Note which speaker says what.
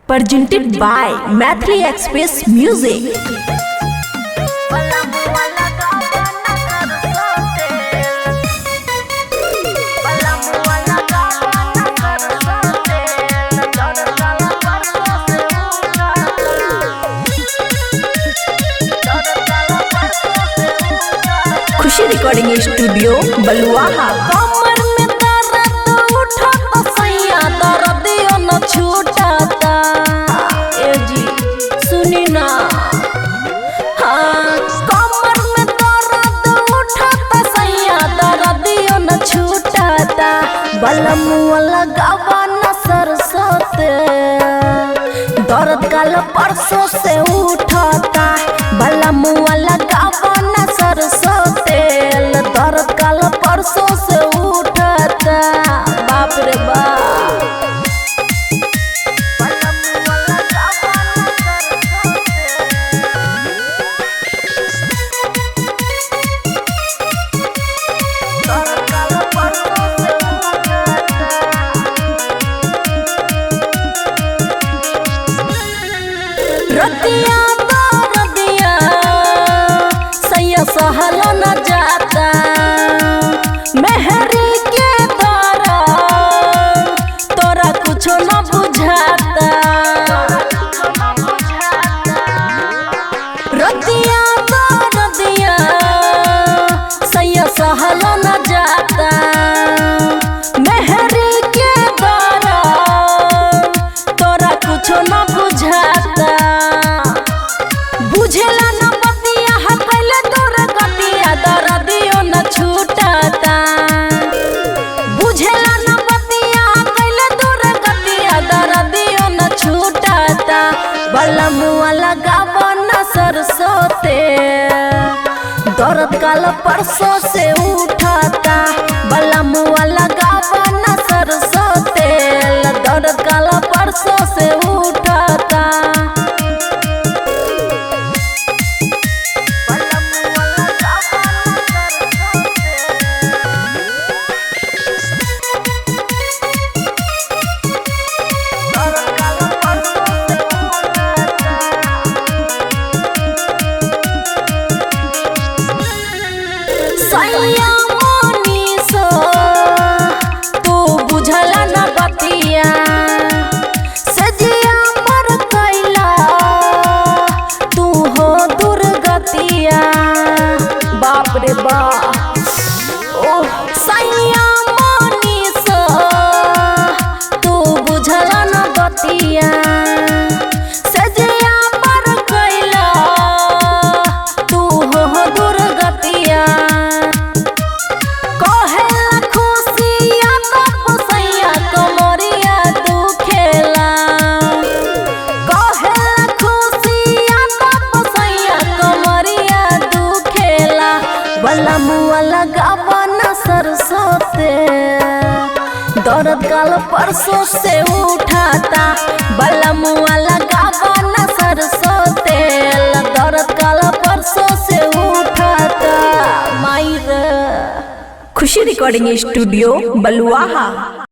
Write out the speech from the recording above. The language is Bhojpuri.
Speaker 1: presented by Mathri Express Music. Khushi recording studio Baluaha.
Speaker 2: कमर में दर्द उठाता सैया दर्दियों न छूटाता। ए जी सुनी ना, हाँ कमर में दर्द उठाता सैया दर्दियों न छूटाता। बलमुआ लगावा न सरसों तेल दर्द कल परसों से उठाता। बलमुआ लगावा न सरसों तेल दर्द कल परसों से उठाता। बाप रे बाप। रतिया दर्दिया सैया सहल न जाता। मेहरी के द्वारा तोरा कुछो न बुझाता। रतिया दर्दिया सैया सहल न जाता। मेहरी के द्वारा तोरा कुछो न बुझाता। बुझेला न बतिया हकले तोर गतिया दर्दियों न छूटाता। बुझेला न बतिया हकले तोर गतिया दर्दियों न छूटाता। बलमुआ लगावा न सरसों तेल दर्द काल परसों से उठाता। बलमुआ लगावा न सरसों तेल दर्द काल परसों से उठाता। सैया मोनीसो तू बुझला न बतिया। सजिया पर कैला तू हो दुर्गतिया। बाप रे बाप। ओह सैया मोनीसो तू बुझला न बतिया। सजिया पर कैला तू हो दुर्गतिया। कहेला खुशिया तब सैया कमरिया दुखेला। कहेला खुशिया तब सैया कमरिया दुखेला। बलमुआ लगावा न सरसों तेल दर्द काल परसों से उठाता। बलमुआ लगावा न सरसों तेल दर्द काल परसों से उठाता। माई रे।
Speaker 1: खुशी रिकॉर्डिंग स्टूडियो बलुआहा।